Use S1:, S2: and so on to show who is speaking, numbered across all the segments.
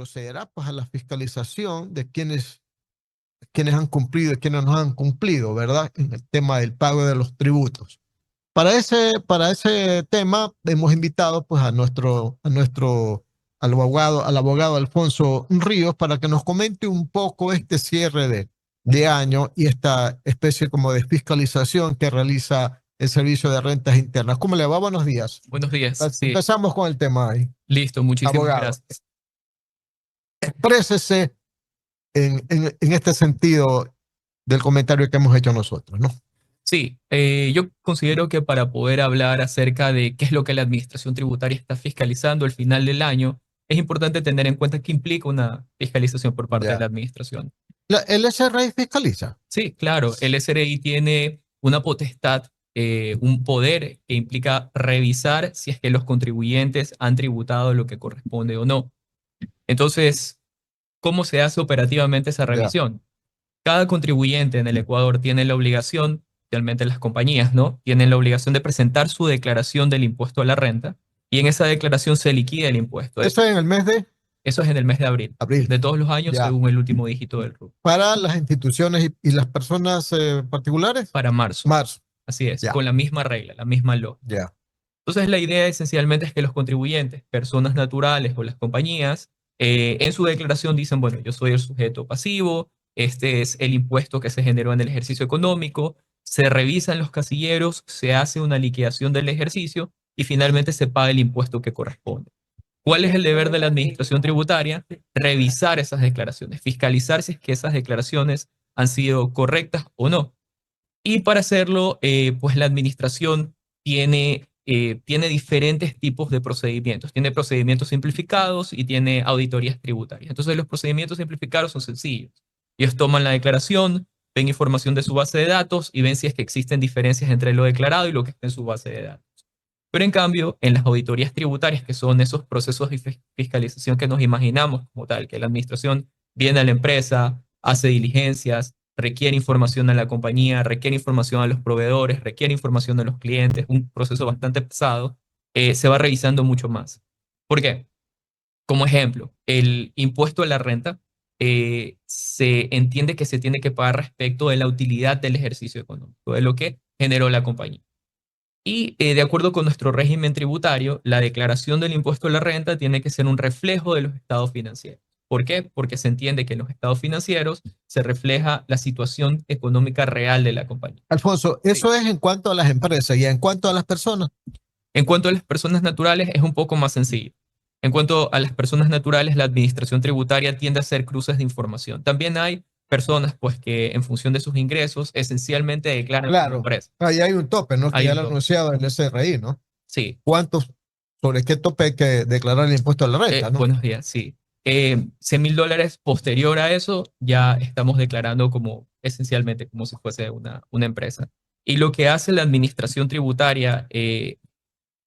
S1: procederá pues a la fiscalización de quienes han cumplido y quienes no han cumplido, ¿verdad? En el tema del pago de los tributos. Para ese tema hemos invitado pues al abogado Alfonso Ríos para que nos comente un poco este cierre de año y esta especie como de fiscalización que realiza el Servicio de Rentas Internas. ¿Cómo le va? Buenos días.
S2: Buenos días. Sí,
S1: Empezamos con el tema ahí.
S2: listo, muchísimas
S1: Abogado,
S2: gracias.
S1: exprésese en este sentido del comentario que hemos hecho nosotros, ¿no?
S2: Sí, yo considero que para poder hablar acerca de qué es lo que la administración tributaria está fiscalizando al final del año, es importante tener en cuenta que implica una fiscalización por parte de la
S1: Ya.
S2: administración.
S1: ¿El SRI fiscaliza?
S2: Sí, claro, el SRI tiene una potestad, un poder que implica revisar si es que los contribuyentes han tributado lo que corresponde o no. Entonces, ¿cómo se hace operativamente esa
S1: Ya.
S2: revisión? Cada contribuyente en el Ecuador tiene la obligación, especialmente las compañías, ¿no? Tienen la obligación de presentar su declaración del impuesto a la renta y en esa declaración se liquida el impuesto.
S1: Eso es en el mes de
S2: Eso es en el mes de abril,
S1: abril.
S2: de todos los años
S1: Ya.
S2: según el último dígito del RUC.
S1: Para las instituciones y las personas particulares,
S2: Para marzo,
S1: marzo.
S2: así es,
S1: Ya.
S2: con la misma regla, la misma lógica.
S1: Ya.
S2: Entonces la idea esencialmente es que los contribuyentes, personas naturales o las compañías, en su declaración dicen, bueno, yo soy el sujeto pasivo, este es el impuesto que se generó en el ejercicio económico, se revisan los casilleros, se hace una liquidación del ejercicio y finalmente se paga el impuesto que corresponde. ¿Cuál es el deber de la administración tributaria? Revisar esas declaraciones, fiscalizar si es que esas declaraciones han sido correctas o no. Y para hacerlo, pues la administración tiene diferentes tipos de procedimientos. Tiene procedimientos simplificados y tiene auditorías tributarias. Entonces, los procedimientos simplificados son sencillos. Ellos toman la declaración, ven información de su base de datos y ven si es que existen diferencias entre lo declarado y lo que está en su base de datos. Pero en cambio, en las auditorías tributarias, que son esos procesos de fiscalización que nos imaginamos como tal, que la administración viene a la empresa, hace diligencias, requiere información a la compañía, requiere información a los proveedores, requiere información a los clientes, un proceso bastante pesado, se va revisando mucho más. ¿Por qué? Como ejemplo, el impuesto a la renta se entiende que se tiene que pagar respecto de la utilidad del ejercicio económico, de lo que generó la compañía. Y de acuerdo con nuestro régimen tributario, la declaración del impuesto a la renta tiene que ser un reflejo de los estados financieros. ¿Por qué? Porque se entiende que en los estados financieros se refleja la situación económica real de la compañía.
S1: Alfonso,
S2: Sí.
S1: eso es en cuanto a las empresas y en cuanto a las personas.
S2: En cuanto a las personas naturales, es un poco más sencillo. En cuanto a las personas naturales, la administración tributaria tiende a hacer cruces de información. También hay personas pues, que en función de sus ingresos esencialmente declaran como
S1: Claro,
S2: empresa.
S1: ahí hay un tope, ¿no? Que
S2: Hay
S1: ya
S2: un
S1: lo ha
S2: tope.
S1: anunciado el SRI, ¿no?
S2: Sí.
S1: ¿Sobre qué tope hay que declarar el impuesto a la renta, ¿no?
S2: Buenos días, sí. $100,000 posterior a eso, ya estamos declarando como esencialmente como si fuese una empresa. Y lo que hace la administración tributaria,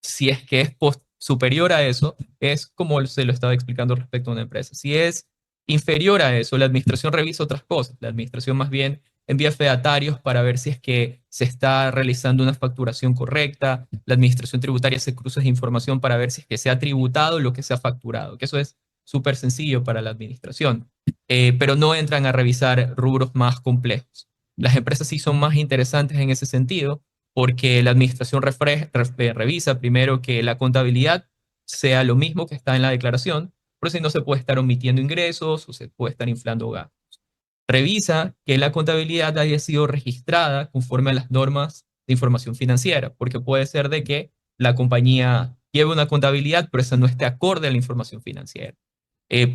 S2: si es que es superior a eso, es como se lo estaba explicando respecto a una empresa. Si es inferior a eso, la administración revisa otras cosas. La administración más bien envía fedatarios para ver si es que se está realizando una facturación correcta. La administración tributaria hace cruces de información para ver si es que se ha tributado lo que se ha facturado, que eso es súper sencillo para la administración, pero no entran a revisar rubros más complejos. Las empresas sí son más interesantes en ese sentido porque la administración revisa primero que la contabilidad sea lo mismo que está en la declaración, por si no se puede estar omitiendo ingresos o se puede estar inflando gastos. Revisa que la contabilidad haya sido registrada conforme a las normas de información financiera, porque puede ser de que la compañía lleve una contabilidad, pero esa no esté acorde a la información financiera.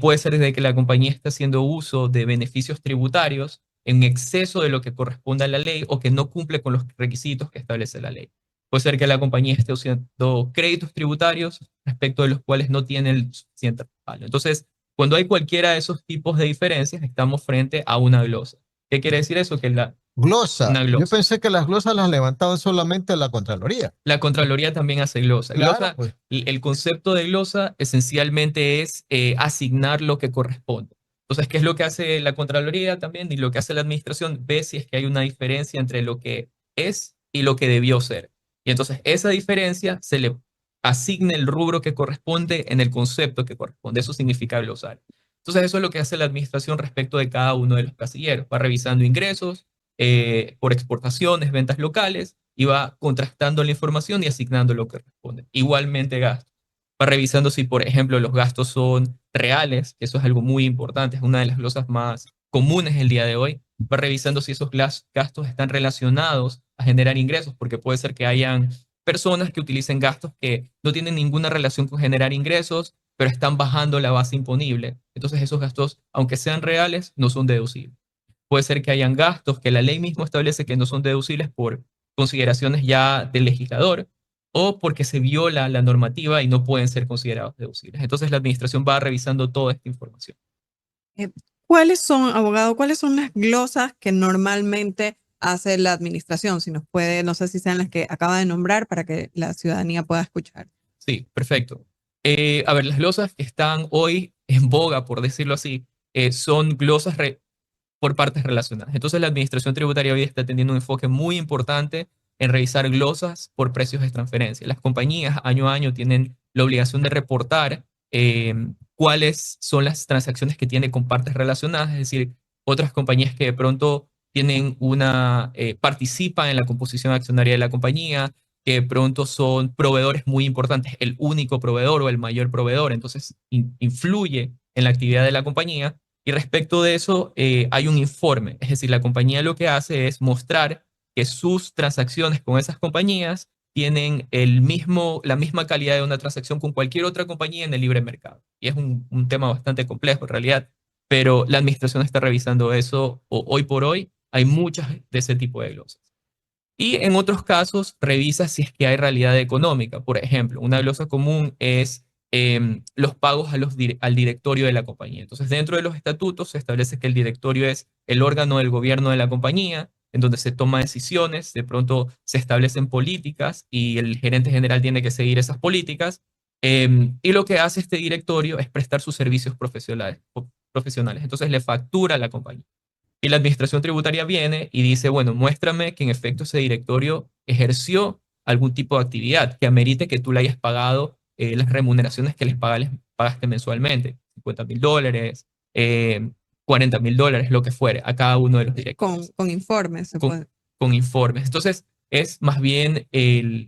S2: Puede ser de que la compañía esté haciendo uso de beneficios tributarios en exceso de lo que corresponde a la ley o que no cumple con los requisitos que establece la ley. Puede ser que la compañía esté usando créditos tributarios respecto de los cuales no tiene el suficiente respaldo. Entonces, cuando hay cualquiera de esos tipos de diferencias, estamos frente a una glosa. ¿Qué quiere decir eso? Que
S1: Glosa.
S2: una
S1: Yo
S2: glosa.
S1: pensé que las glosas las levantaban solamente la Contraloría.
S2: La Contraloría también hace glosa.
S1: Claro,
S2: Glosa,
S1: pues.
S2: el concepto de glosa esencialmente es asignar lo que corresponde. Entonces, ¿qué es lo que hace la Contraloría también y lo que hace la administración? Ve si es que hay una diferencia entre lo que es y lo que debió ser. Y entonces esa diferencia se le asigna el rubro que corresponde en el concepto que corresponde. Eso significa glosar. Entonces eso es lo que hace la administración respecto de cada uno de los casilleros. Va revisando ingresos por exportaciones, ventas locales, y va contrastando la información y asignando lo que responde. Igualmente gastos. Va revisando si, por ejemplo, los gastos son reales, que eso es algo muy importante, es una de las glosas más comunes el día de hoy. Va revisando si esos gastos están relacionados a generar ingresos, porque puede ser que hayan personas que utilicen gastos que no tienen ninguna relación con generar ingresos, pero están bajando la base imponible. Entonces esos gastos, aunque sean reales, no son deducibles. Puede ser que hayan gastos que la ley mismo establece que no son deducibles por consideraciones ya del legislador o porque se viola la normativa y no pueden ser considerados deducibles. Entonces la administración va revisando toda esta información.
S3: Eh, ¿Cuáles son, abogado, cuáles son las glosas que normalmente hace la administración? Si nos puede, no sé si sean las que acaba de nombrar para que la ciudadanía pueda escuchar.
S2: Sí, perfecto. A ver, las glosas que están hoy en boga, por decirlo así, son glosas por partes relacionadas. Entonces la administración tributaria hoy está teniendo un enfoque muy importante en revisar glosas por precios de transferencia. Las compañías año a año tienen la obligación de reportar cuáles son las transacciones que tiene con partes relacionadas, es decir, otras compañías que de pronto tienen participan en la composición accionaria de la compañía, que de pronto son proveedores muy importantes, el único proveedor o el mayor proveedor, entonces influye en la actividad de la compañía. Y respecto de eso, hay un informe, es decir, la compañía lo que hace es mostrar que sus transacciones con esas compañías tienen la misma calidad de una transacción con cualquier otra compañía en el libre mercado. Y es un tema bastante complejo en realidad, pero la administración está revisando eso hoy por hoy. Hay muchas de ese tipo de glosas. Y en otros casos, revisa si es que hay realidad económica. Por ejemplo, una glosa común es los pagos al directorio de la compañía. Entonces, dentro de los estatutos se establece que el directorio es el órgano del gobierno de la compañía, en donde se toman decisiones, de pronto se establecen políticas y el gerente general tiene que seguir esas políticas. Y lo que hace este directorio es prestar sus servicios profesionales. Entonces, le factura a la compañía. Y la administración tributaria viene y dice, bueno, muéstrame que en efecto ese directorio ejerció algún tipo de actividad que amerite que tú le hayas pagado las remuneraciones que pagaste mensualmente, $50,000, $40,000, lo que fuere, a cada uno de los directores.
S3: Con informes se puede.
S2: Con informes. Entonces, es más bien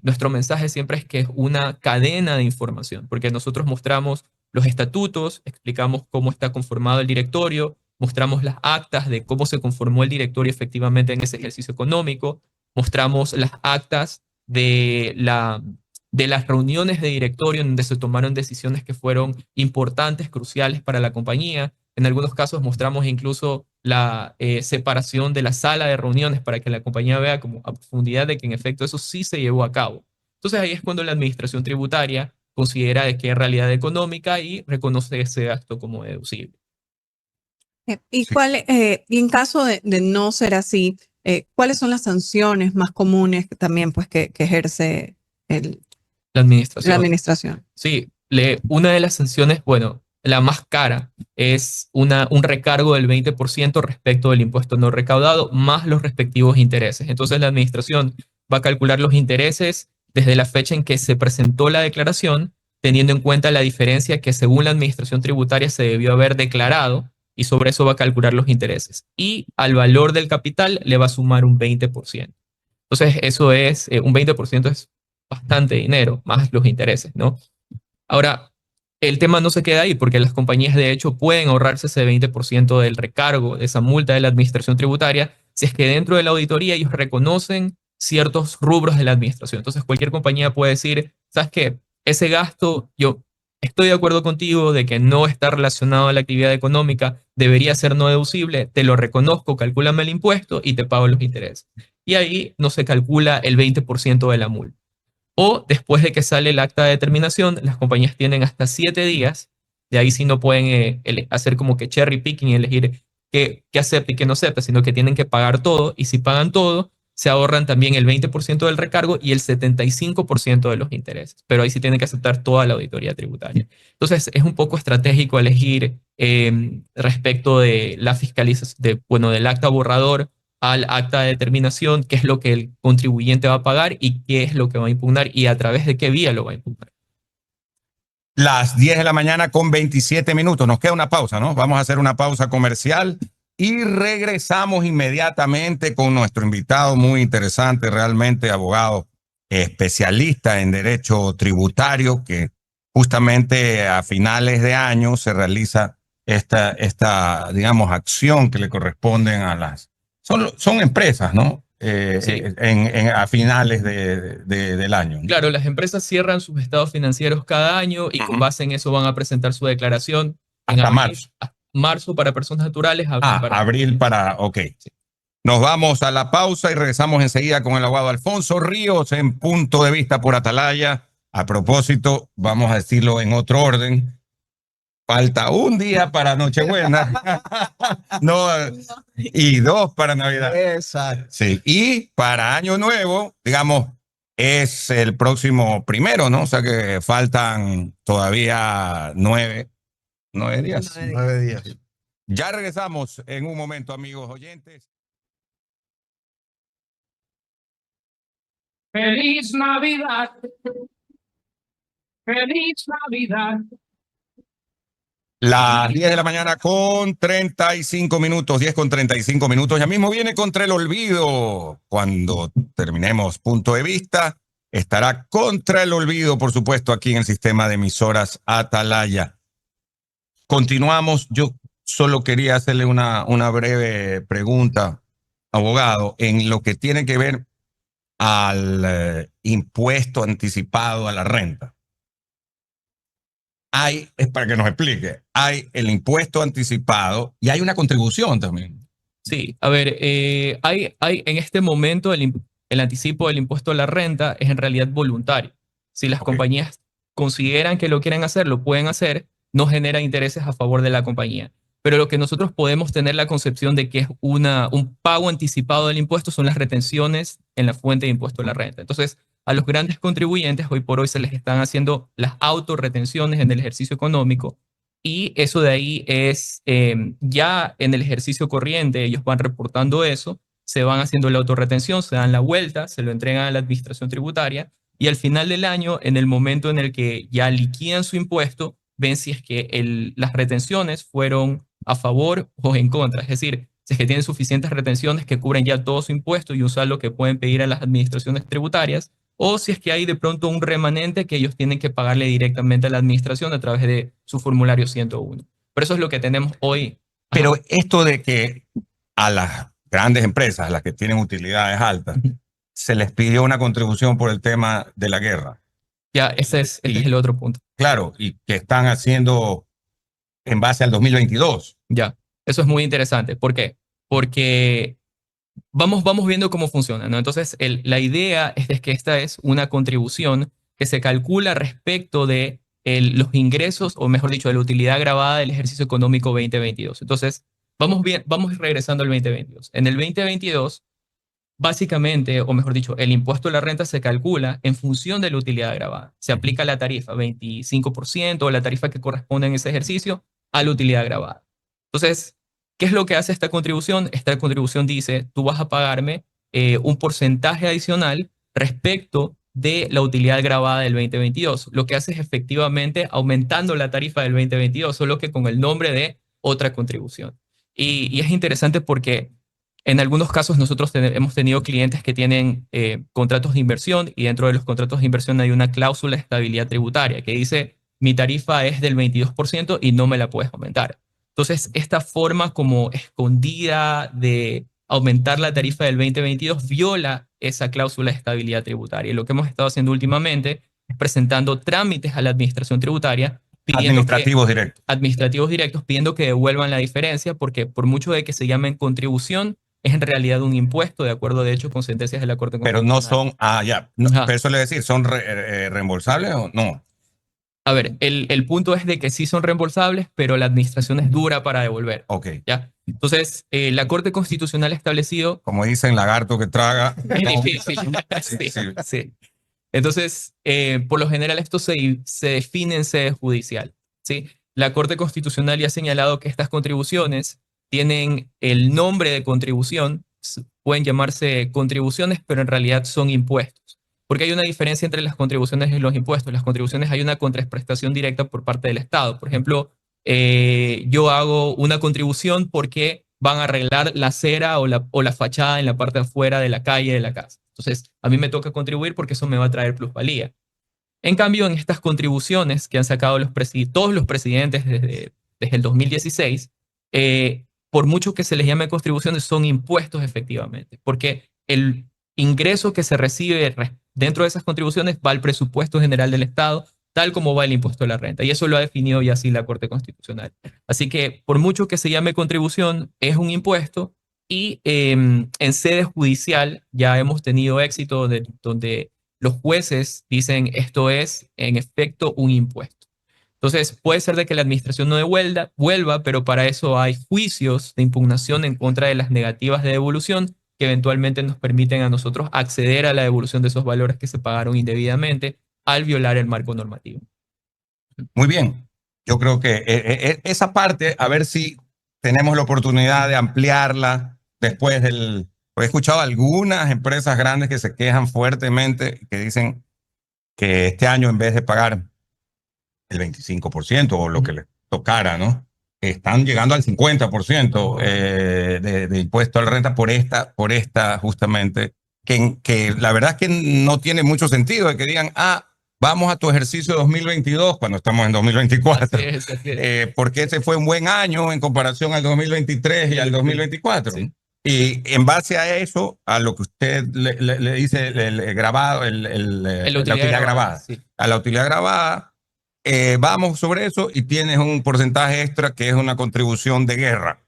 S2: nuestro mensaje siempre es que es una cadena de información, porque nosotros mostramos los estatutos, explicamos cómo está conformado el directorio, mostramos las actas de cómo se conformó el directorio efectivamente en ese ejercicio económico, mostramos las actas de las reuniones de directorio en donde se tomaron decisiones que fueron importantes, cruciales para la compañía. En algunos casos mostramos incluso la separación de la sala de reuniones para que la compañía vea como a profundidad de que en efecto eso sí se llevó a cabo. Entonces ahí es cuando la administración tributaria considera de que es realidad económica y reconoce ese gasto como deducible.
S3: ¿Y y en caso de no ser así, cuáles son las sanciones más comunes también pues, que ejerce
S2: La administración.
S3: la administración?
S2: Sí, una de las sanciones, bueno, la más cara es un recargo del 20% respecto del impuesto no recaudado, más los respectivos intereses. Entonces la administración va a calcular los intereses desde la fecha en que se presentó la declaración, teniendo en cuenta la diferencia que según la administración tributaria se debió haber declarado, y sobre eso va a calcular los intereses. Y al valor del capital le va a sumar un 20%. Entonces eso es, un 20% es bastante dinero, más los intereses, ¿no? Ahora, el tema no se queda ahí porque las compañías de hecho pueden ahorrarse ese 20% del recargo, de esa multa de la administración tributaria, si es que dentro de la auditoría ellos reconocen ciertos rubros de la administración. Entonces cualquier compañía puede decir, ¿sabes qué? Ese gasto, yo estoy de acuerdo contigo de que no está relacionado a la actividad económica, debería ser no deducible, te lo reconozco, calcúlame el impuesto y te pago los intereses. Y ahí no se calcula el 20% de la multa. O después de que sale el acta de determinación, las compañías tienen hasta 7 días, de ahí sí no pueden hacer como que cherry picking y elegir qué acepta y qué no acepta, sino que tienen que pagar todo, y si pagan todo, se ahorran también el 20% del recargo y el 75% de los intereses, pero ahí sí tienen que aceptar toda la auditoría tributaria. Entonces, es un poco estratégico elegir respecto de la fiscalización, bueno, del acta borrador al acta de determinación, qué es lo que el contribuyente va a pagar y qué es lo que va a impugnar y a través de qué vía lo va a impugnar.
S4: Las 10 de la mañana con 27 minutos. Nos queda una pausa, ¿no? Vamos a hacer una pausa comercial y regresamos inmediatamente con nuestro invitado muy interesante, realmente abogado especialista en derecho tributario, que justamente a finales de año se realiza esta digamos, acción que le corresponden a las... Son empresas, ¿no?
S2: Sí.
S4: A finales del año, ¿no?
S2: Claro, las empresas cierran sus estados financieros cada año y con base en eso van a presentar su declaración en
S4: Hasta
S2: abril,
S4: marzo.
S2: Marzo para personas naturales, abril para...
S4: Abril para... Ok.
S2: Sí.
S4: Nos vamos a la pausa y regresamos enseguida con el abogado Alfonso Ríos en Punto de Vista por Atalaya. A propósito, vamos a decirlo en otro orden. Falta un día para Nochebuena. No, y 2 para Navidad.
S1: Exacto.
S4: Sí. Y para Año Nuevo, digamos, es el próximo 1, ¿no? O sea que faltan todavía 9 días.
S1: 9 días.
S4: Ya regresamos en un momento, amigos oyentes.
S5: Feliz Navidad. Feliz Navidad.
S4: Las 10 de la mañana con 35 minutos, 10 con 35 minutos. Ya mismo viene Contra el Olvido. Cuando terminemos Punto de Vista, estará Contra el Olvido, por supuesto, aquí en el sistema de emisoras Atalaya. Continuamos. Yo solo quería hacerle una breve pregunta, abogado, en lo que tiene que ver al impuesto anticipado a la renta. Es para que nos explique, hay el impuesto anticipado y hay una contribución también.
S2: Sí, a ver, hay en este momento el anticipo del impuesto a la renta es en realidad voluntario. Si las compañías consideran que lo quieren hacer, lo pueden hacer, no genera intereses a favor de la compañía. Pero lo que nosotros podemos tener la concepción de que es un pago anticipado del impuesto son las retenciones en la fuente de impuesto a la renta. Entonces, a los grandes contribuyentes hoy por hoy se les están haciendo las autorretenciones en el ejercicio económico y eso de ahí es ya en el ejercicio corriente, ellos van reportando eso, se van haciendo la autorretención, se dan la vuelta, se lo entregan a la administración tributaria y al final del año, en el momento en el que ya liquidan su impuesto, ven si es que las retenciones fueron a favor o en contra. Es decir, si es que tienen suficientes retenciones que cubren ya todo su impuesto y un saldo que pueden pedir a las administraciones tributarias, o si es que hay de pronto un remanente que ellos tienen que pagarle directamente a la administración a través de su formulario 101. Pero eso es lo que tenemos hoy.
S4: Pero esto de que a las grandes empresas, a las que tienen utilidades altas, se les pidió una contribución por el tema de la guerra.
S2: Ya, este es el otro punto.
S4: Claro, y que están haciendo en base al 2022.
S2: Ya, eso es muy interesante. ¿Por qué? Porque vamos viendo cómo funciona, ¿no? Entonces, la idea es que esta es una contribución que se calcula respecto de los ingresos, o mejor dicho, de la utilidad grabada del ejercicio económico 2022. Entonces, vamos regresando al 2022. En el 2022, básicamente, o mejor dicho, el impuesto a la renta se calcula en función de la utilidad grabada. Se aplica la tarifa 25% o la tarifa que corresponde en ese ejercicio a la utilidad grabada. Entonces, ¿qué es lo que hace esta contribución? Esta contribución dice, tú vas a pagarme un porcentaje adicional respecto de la utilidad grabada del 2022. Lo que hace es efectivamente aumentando la tarifa del 2022, solo que con el nombre de otra contribución. Y es interesante porque en algunos casos nosotros hemos tenido clientes que tienen contratos de inversión y dentro de los contratos de inversión hay una cláusula de estabilidad tributaria que dice mi tarifa es del 22% y no me la puedes aumentar. Entonces, esta forma como escondida de aumentar la tarifa del 2022 viola esa cláusula de estabilidad tributaria. Y lo que hemos estado haciendo últimamente es presentando trámites a la administración tributaria administrativos directos pidiendo que devuelvan la diferencia porque por mucho de que se llamen contribución, es en realidad un impuesto, de acuerdo, de hecho, con sentencias de la Corte Constitucional.
S4: Pero no son, pero eso le decir, ¿son reembolsables o no?
S2: A ver, el punto es de que sí son reembolsables, pero la administración es dura para devolver.
S4: Ok.
S2: ¿Ya? Entonces, la Corte Constitucional ha establecido...
S4: Como dicen, lagarto que traga.
S2: Es difícil. Sí. Entonces, por lo general, esto se define en sede judicial. ¿Sí? La Corte Constitucional ya ha señalado que estas contribuciones tienen el nombre de contribución, pueden llamarse contribuciones, pero en realidad son impuestos. Porque hay una diferencia entre las contribuciones y los impuestos. Las contribuciones hay una contraprestación directa por parte del Estado. Por ejemplo, yo hago una contribución porque van a arreglar la acera o la fachada en la parte de afuera de la calle de la casa. Entonces, a mí me toca contribuir porque eso me va a traer plusvalía. En cambio, en estas contribuciones que han sacado todos los presidentes desde el 2016, por mucho que se les llame contribuciones, son impuestos efectivamente, porque el ingreso que se recibe dentro de esas contribuciones va al presupuesto general del Estado, tal como va el impuesto a la renta. Y eso lo ha definido ya así la Corte Constitucional. Así que por mucho que se llame contribución, es un impuesto y en sede judicial ya hemos tenido éxito donde los jueces dicen esto es en efecto un impuesto. Entonces puede ser de que la administración no vuelva, pero para eso hay juicios de impugnación en contra de las negativas de devolución que eventualmente nos permiten a nosotros acceder a la devolución de esos valores que se pagaron indebidamente al violar el marco normativo.
S4: Muy bien. Yo creo que esa parte, a ver si tenemos la oportunidad de ampliarla después del... He escuchado algunas empresas grandes que se quejan fuertemente, que dicen que este año en vez de pagar el 25% o lo que les tocara, ¿no? Están llegando al 50% de impuesto a la renta por esta justamente, que la verdad es que no tiene mucho sentido de que digan, vamos a tu ejercicio 2022 cuando estamos en 2024.
S2: Así es.
S4: Porque ese fue un buen año en comparación al 2023 y al 2024.
S2: Sí.
S4: Y en base a eso, a lo que usted le dice, el grabado, la utilidad grabada,
S2: sí.
S4: a la utilidad grabada, vamos sobre eso y tienes un porcentaje extra que es una contribución de guerra.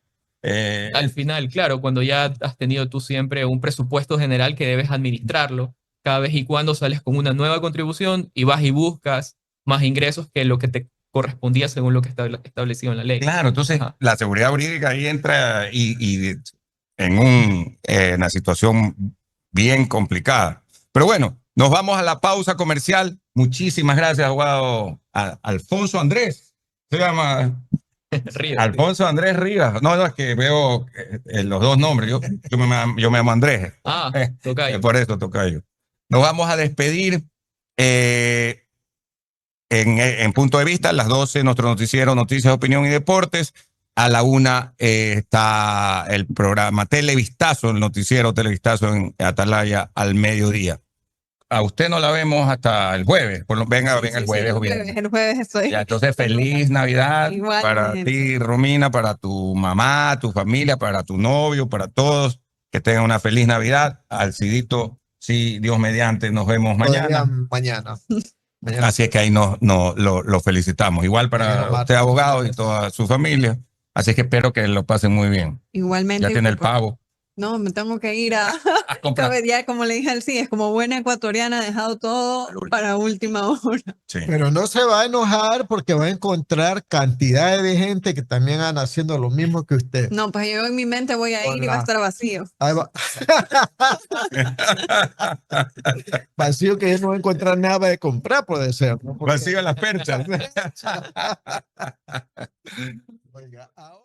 S2: Al final, claro, cuando ya has tenido tú siempre un presupuesto general que debes administrarlo, cada vez y cuando sales con una nueva contribución y vas y buscas más ingresos que lo que te correspondía según lo que está establecido en la ley.
S4: Claro, entonces
S2: Ajá.
S4: la seguridad jurídica ahí entra y en una situación bien complicada. Pero bueno, nos vamos a la pausa comercial. Muchísimas gracias, abogado Alfonso Andrés. Se llama
S2: Rivas.
S4: Alfonso Andrés Rivas. No, es que veo los dos nombres. Yo me llamo Andrés.
S2: Tocayo.
S4: Por eso, tocayo. Nos vamos a despedir. En Punto de Vista, a las 12, nuestro noticiero Noticias, Opinión y Deportes. A la 1 está el programa Televistazo, el noticiero Televistazo en Atalaya al mediodía. A usted no la vemos hasta el jueves. Venga el jueves o viernes.
S3: El jueves estoy.
S4: Ya, entonces, feliz Navidad
S3: Igualmente.
S4: para ti, Romina, para tu mamá, tu familia, para tu novio, para todos. Que tengan una feliz Navidad. Alcidito, sí, Dios mediante, nos vemos mañana.
S1: Mañana.
S4: Así es que ahí lo felicitamos. Igual para usted, abogado, y toda su familia. Así que espero que lo pasen muy bien.
S3: Igualmente.
S4: Ya tiene el pavo.
S3: No, me tengo que ir a
S4: comprar.
S3: Ya, como le dije al sí, es como buena ecuatoriana, ha dejado todo para última hora.
S4: Sí.
S1: Pero no se va a enojar porque va a encontrar cantidades de gente que también van haciendo lo mismo que usted.
S3: No, pues yo en mi mente voy a ir y va a estar vacío.
S1: Ahí va. Vacío que yo no voy a encontrar nada de comprar, puede ser, ¿no?
S4: Vacío en las perchas.
S1: Oiga, ahora...